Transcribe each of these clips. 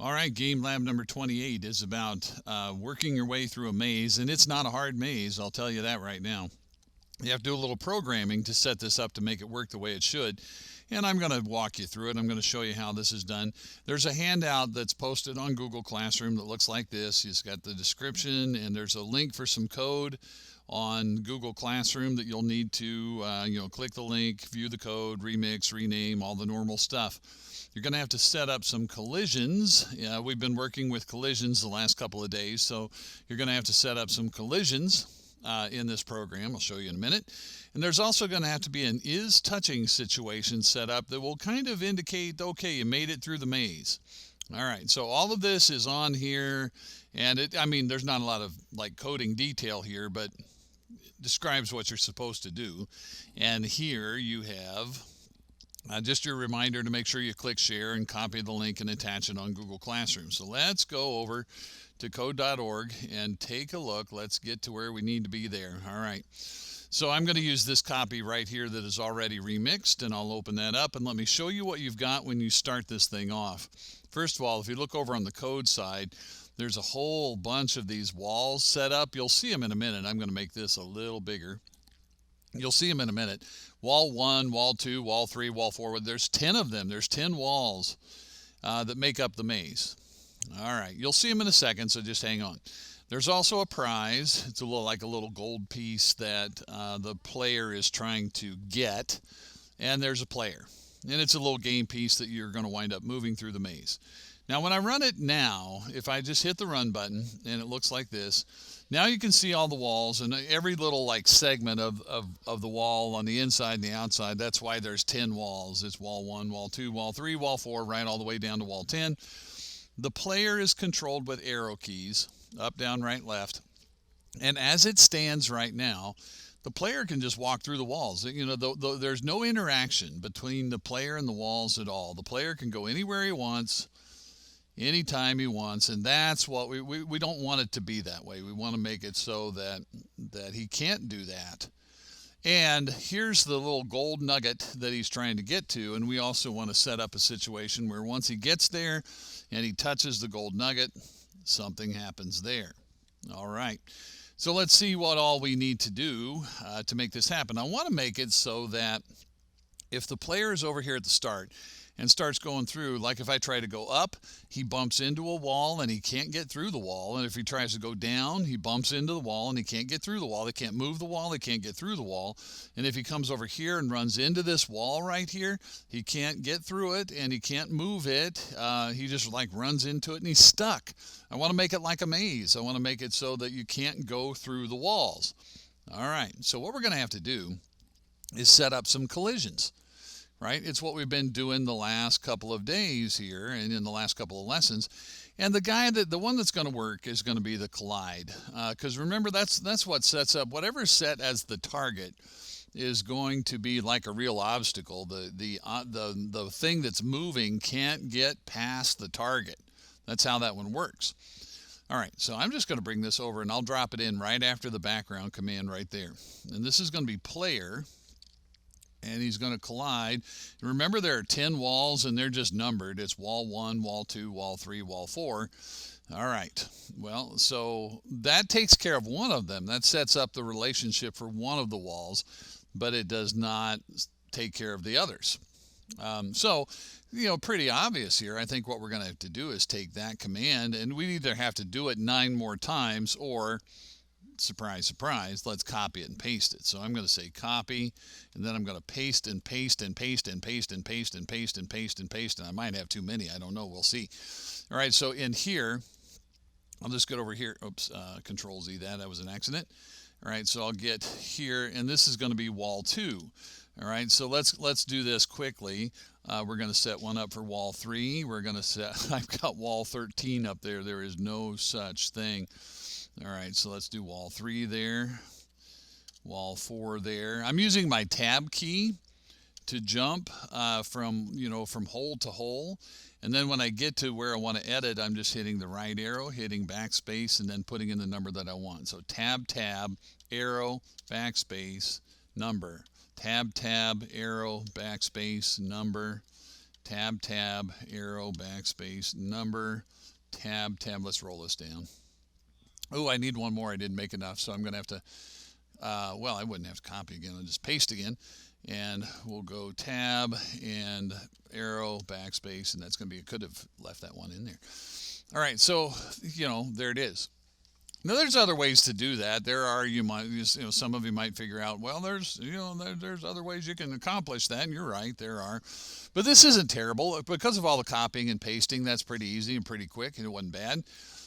All right, game lab number 28 is about working your way through a maze, and it's not a hard maze, I'll tell you that right now. You have to do a little programming to set this up to make it work the way it should. And I'm going to walk you through it. I'm going to show you how this is done. There's a handout that's posted on Google Classroom that looks like this. It's got the description, and there's a link for some code on Google Classroom that you'll need to, click the link, view the code, remix, rename, all the normal stuff. You're going to have to set up some collisions. We've been working with collisions the last couple of days, so you're going to have to set up some collisions in this program. I'll show you in a minute. And there's also going to have to be an is touching situation set up that will kind of indicate, okay, you made it through the maze. All right, so all of this is on here, and there's not a lot of like coding detail here, but it describes what you're supposed to do. And here you have just your reminder to make sure you click share and copy the link and attach it on Google Classroom. So let's go over to code.org and take a look. Let's get to where we need to be there. All right. So I'm going to use this copy right here that is already remixed, and I'll open that up and let me show you what you've got when you start this thing off. First of all, if you look over on the code side, there's a whole bunch of these walls set up. You'll see them in a minute. I'm going to make this a little bigger. You'll see them in a minute. Wall 1, Wall 2, Wall 3, Wall 4. There's 10 of them. There's 10 walls that make up the maze. All right. You'll see them in a second, so just hang on. There's also a prize. It's like a little gold piece that the player is trying to get. And there's a player. And it's a little game piece that you're going to wind up moving through the maze. Now, when I run it now, if I just hit the run button, and it looks like this, now you can see all the walls and every little like segment of the wall on the inside and the outside. That's why there's 10 walls. It's wall 1, wall 2, wall 3, wall 4, right all the way down to wall 10. The player is controlled with arrow keys, up, down, right, left. And as it stands right now, the player can just walk through the walls. There's no interaction between the player and the walls at all. The player can go anywhere he wants, anytime he wants, and that's what we don't want it to be that way. We want to make it so that he can't do that. And here's the little gold nugget that he's trying to get to, and we also want to set up a situation where once he gets there and he touches the gold nugget, something happens there. All right. So let's see what all we need to do to make this happen. I want to make it so that if the player is over here at the start and starts going through, like if I try to go up, he bumps into a wall and he can't get through the wall. And if he tries to go down, he bumps into the wall and he can't get through the wall. They can't move the wall. They can't get through the wall. And if he comes over here and runs into this wall right here, he can't get through it and he can't move it. He just like runs into it and he's stuck. I want to make it like a maze. I want to make it so that you can't go through the walls. All right. So what we're going to have to do is set up some collisions. Right? It's what we've been doing the last couple of days here and in the last couple of lessons. And the one that's going to work is going to be the collide. Because remember, that's what sets up whatever's set as the target is going to be like a real obstacle. The thing that's moving can't get past the target. That's how that one works. All right, so I'm just going to bring this over and I'll drop it in right after the background command right there. And this is going to be player. And he's going to collide. Remember, there are 10 walls, and they're just numbered. It's wall 1, wall 2, wall 3, wall 4. All right. Well, so that takes care of one of them. That sets up the relationship for one of the walls, but it does not take care of the others. Pretty obvious here. I think what we're going to have to do is take that command, and we either have to do it 9 more times or surprise, surprise, let's copy it and paste it. So I'm going to say copy, and then I'm going to paste and paste and paste and paste and paste and paste and paste and paste. And I might have too many. I don't know. We'll see. All right. So in here, I'll just get over here. Oops. Control Z that. That was an accident. All right. So I'll get here, and this is going to be wall 2. All right. So let's do this quickly. We're going to set one up for wall 3. We're going to set. I've got wall 13 up there. There is no such thing. All right, so let's do wall 3 there, wall 4 there. I'm using my tab key to jump from hole to hole. And then when I get to where I want to edit, I'm just hitting the right arrow, hitting backspace, and then putting in the number that I want. So tab, arrow, backspace, number. Tab, arrow, backspace, number. tab, tab, arrow, backspace, number, tab, tab. Let's roll this down. Oh, I need one more. I didn't make enough, so I'm going to have to, well, I wouldn't have to copy again. I'll just paste again. And we'll go tab and arrow, backspace, and that's going to be, I could have left that one in there. All right, so, there it is. Now, there's other ways to do that. There are, some of you might figure out, well, there's other ways you can accomplish that, and you're right, there are. But this isn't terrible. Because of all the copying and pasting, that's pretty easy and pretty quick, and it wasn't bad.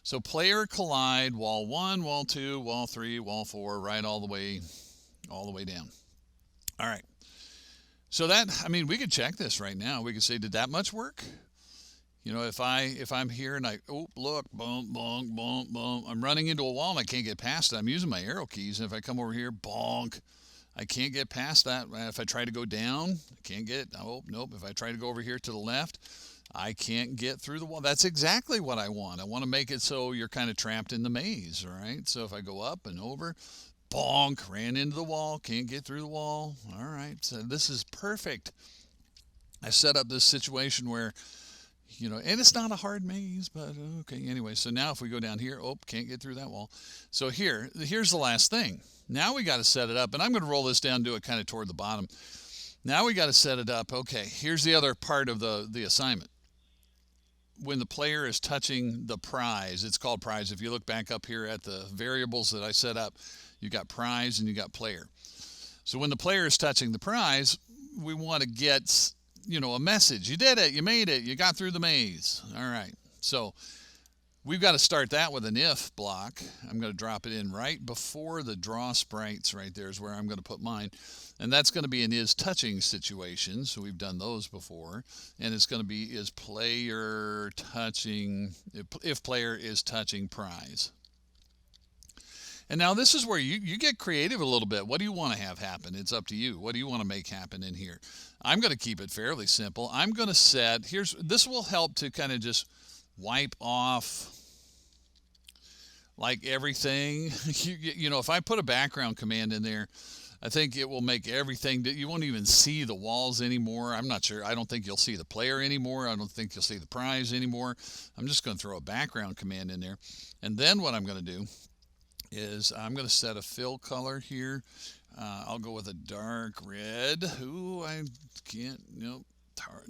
So player collide, wall 1, wall 2, wall 3, wall 4, right all the way down. All right. So we could check this right now. We could say, did that much work? If I'm here and look, boom, boom, boom, boom, I'm running into a wall and I can't get past it. I'm using my arrow keys, and if I come over here, bonk, I can't get past that. If I try to go down, I can't get, nope. If I try to go over here to the left, I can't get through the wall. That's exactly what I want. I want to make it so you're kind of trapped in the maze, all right? So if I go up and over, bonk, ran into the wall, can't get through the wall. All right, so this is perfect. I set up this situation where, and it's not a hard maze, but okay. Anyway, so now if we go down here, can't get through that wall. So here's the last thing. Now we got to set it up, and I'm going to roll this down, do it kind of toward the bottom. Now we got to set it up. Okay, here's the other part of the assignment. When the player is touching the prize, it's called prize. If you look back up here at the variables that I set up, you got prize and you got player. So when the player is touching the prize, we want to get, a message. You did it. You made it. You got through the maze. All right. So we've got to start that with an if block. I'm going to drop it in right before the draw sprites. Right there is where I'm going to put mine. And that's going to be an is touching situation. So we've done those before. And it's going to be is player touching, if player is touching prize. And now this is where you get creative a little bit. What do you want to have happen? It's up to you. What do you want to make happen in here? I'm going to keep it fairly simple. I'm going to set, this will help to kind of just wipe off like everything. If I put a background command in there, I think it will make everything that you won't even see the walls anymore. I'm not sure. I don't think you'll see the player anymore. I don't think you'll see the prize anymore. I'm just going to throw a background command in there. And then what I'm going to do is I'm going to set a fill color here. I'll go with a dark red. Ooh, I can't, nope.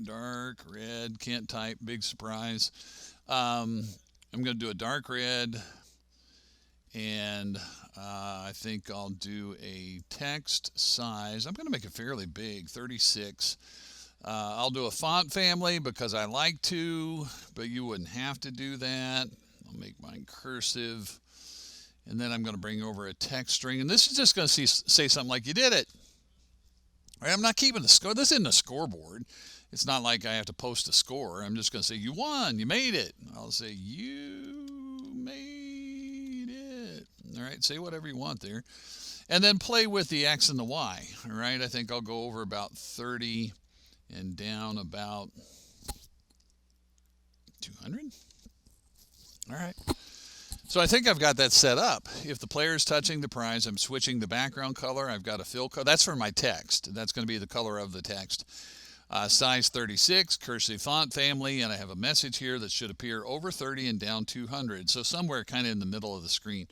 Dark red, can't type, big surprise. I'm going to do a dark red, and I think I'll do a text size. I'm going to make it fairly big, 36. I'll do a font family because I like to, but you wouldn't have to do that. I'll make mine cursive. And then I'm going to bring over a text string. And this is just going to say something like, you did it. All right, I'm not keeping the score. This isn't a scoreboard. It's not like I have to post a score. I'm just going to say, you won. You made it. I'll say, you made it. All right, say whatever you want there. And then play with the X and the Y. All right, I think I'll go over about 30 and down about 200. All right. So I think I've got that set up. If the player is touching the prize, I'm switching the background color. I've got a fill color. That's for my text. That's going to be the color of the text. Size 36, cursive font family, and I have a message here that should appear over 30 and down 200. So somewhere kind of in the middle of the screen.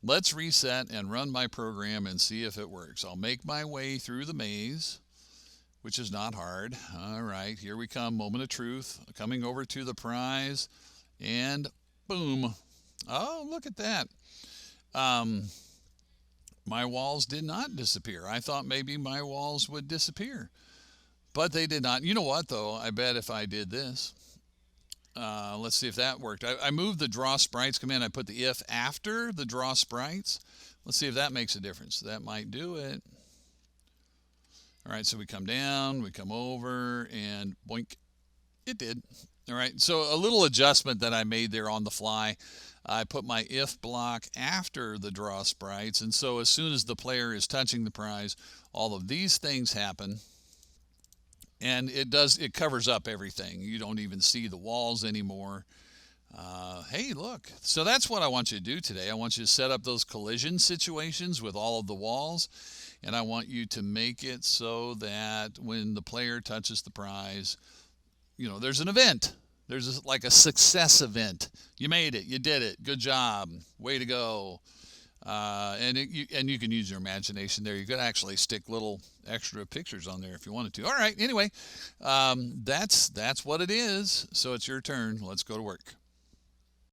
Let's reset and run my program and see if it works. I'll make my way through the maze, which is not hard. All right, here we come. Moment of truth. Coming over to the prize, and boom. Oh, look at that. My walls did not disappear. I thought maybe my walls would disappear, but they did not. You know what, though? I bet if I did this, let's see if that worked. I moved the draw sprites command. I put the if after the draw sprites. Let's see if that makes a difference. That might do it. All right, so we come down, we come over, and boink, it did. All right, so a little adjustment that I made there on the fly. I put my if block after the draw sprites, and so as soon as the player is touching the prize, all of these things happen, and it covers up everything. You don't even see the walls anymore. Hey, look. So that's what I want you to do today. I want you to set up those collision situations with all of the walls, and I want you to make it so that when the player touches the prize, there's an event. There's like a success event. You made it. You did it. Good job. Way to go. And you can use your imagination there. You could actually stick little extra pictures on there if you wanted to. All right. Anyway, that's what it is. So it's your turn. Let's go to work.